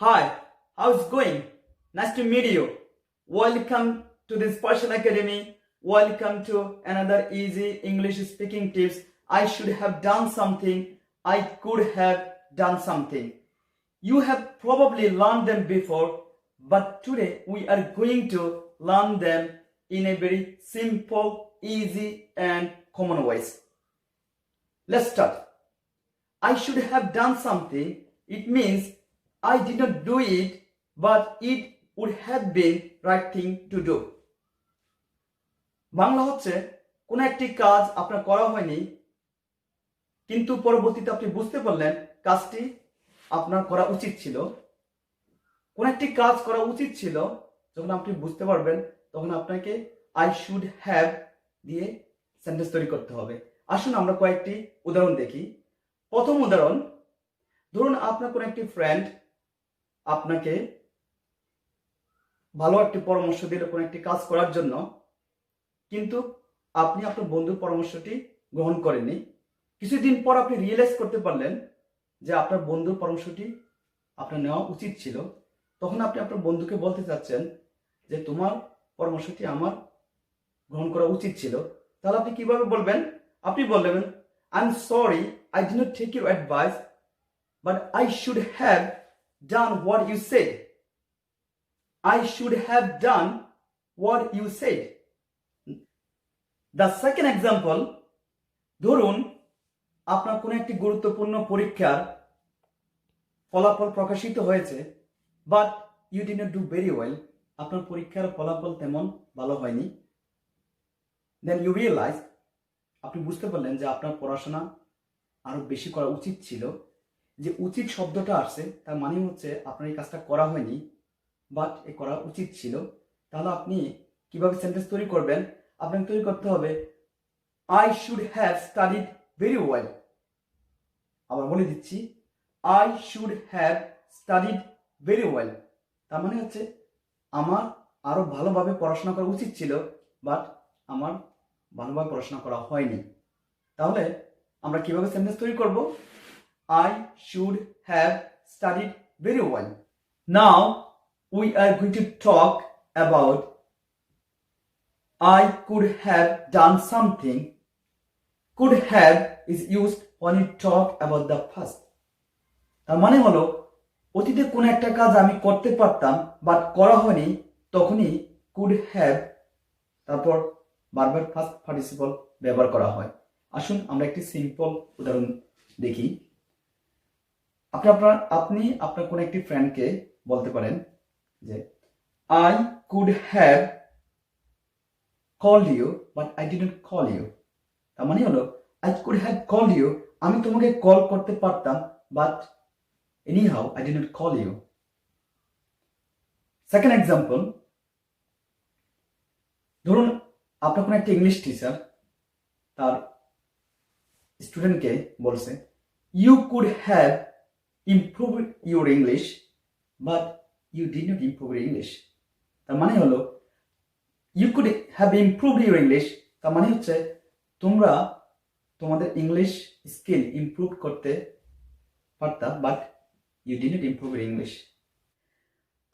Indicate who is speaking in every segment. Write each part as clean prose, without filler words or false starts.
Speaker 1: Hi, how's it going? Nice to meet you. Welcome to this Persian Academy. Welcome to another easy English speaking tips. I should have done something. I could have done something. You have probably learned them before, but today we are going to learn them in a very simple, easy, and common ways. Let's start. I should have done something. It means I did not do it, but it would have been right thing to do. Bangla হচ্ছে কোন একটি কাজ আপনার করা হয়নি, কিন্তু পরবর্তীতে আপনি বুঝতে পারলেন কাজটি আপনার করা উচিত ছিল। কোন একটি কাজ করা উচিত ছিল, যখন আপনি বুঝতে পারবেন তখন আপনাকে আই শুড হ্যাভ দিয়ে সেন্টেন্স তৈরি করতে হবে। আসুন আমরা কয়েকটি উদাহরণ দেখি। প্রথম উদাহরণ, ধরুন আপনার কোন একটি ফ্রেন্ড আপনাকে ভালো একটি পরামর্শ দিল কোন একটি কাজ করার জন্য, কিন্তু আপনি আপনার বন্ধুর পরামর্শটি গ্রহণ করেননি। কিছুদিন পর আপনি রিয়েলাইজ করতে পারলেন যে আপনার বন্ধুর পরামর্শটি আপনার নেওয়া উচিত ছিল। তখন আপনি আপনার বন্ধুকে বলতে চাচ্ছেন যে তোমার পরামর্শটি আমার গ্রহণ করা উচিত ছিল। তাহলে আপনি কিভাবে বলবেন? আপনি বলবেন, I am sorry, I did not take your advice, but I should have done what you said. I should have done what you said. The second example, ধরুন আপনার কোন একটি গুরুত্বপূর্ণ পরীক্ষার ফলাফল প্রকাশিত হয়েছে, but you did not do very well. আপনার পরীক্ষার ফলাফল তেমন ভালো হয়নি। Then you realize, আপনি বুঝতে পারলেন যে আপনার পড়াশোনা আরো বেশি করা উচিত ছিল। যে উচিত শব্দটা আসছে তার মানে হচ্ছে আপনার এই কাজটা করা হয়নি, বাট এ করা উচিত ছিল। তাহলে আপনি কিভাবে সেন্টেন্স তৈরি করবেন? আপনাকে তৈরি করতে হবে I should have studied very well. আবার বলে দিচ্ছি, I should have studied very well. তার মানে হচ্ছে আমার আরো ভালোভাবে পড়াশোনা করা উচিত ছিল, বাট আমার ভালোভাবে পড়াশোনা করা হয়নি। তাহলে আমরা কিভাবে সেন্টেন্স তৈরি করব? I should have studied very well. Now we are going to talk about I could have done something. Could have is used when you talk about the past. তার মানে হলো অতীতে কোন একটা কাজ আমি করতে পারতাম বাট করা হয়নি, তখনই could have তারপর বারবার ফার্স্ট পার্টিসিপল ব্যবহার করা হয়। আসুন আমরা একটি সিম্পল উদাহরণ দেখি। আপনি আপনার কোন একটি ফ্রেন্ডকে বলতে পারেন যে I could have called you but I didn't call you. তার মানে হলো I could have called you, আমি তোমাকে কল করতে পারতাম, but anyhow I didn't call you. Second example, ধরুন আপনার কোন একটা ইংলিশ টিচার তার স্টুডেন্টকে বলছে you could have improve your English, but you did not improve your English. তার মানে হলো you could have improved your English, তার মানে হচ্ছে তোমরা তোমাদের ইংলিশ স্কিল ইমপ্রুভ করতে পারতা, but you did not improve your English.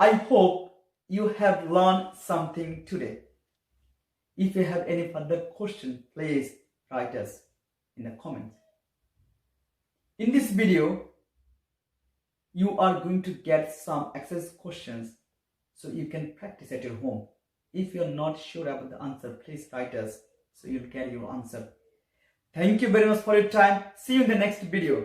Speaker 1: I hope you have learned something today. If you have any further question, please write us in the comments. In this video, you are going to get some exercise questions so you can practice at your home. If you are not sure about the answer, please write us so you'll get your answer. Thank you very much for your time. See you in the next video.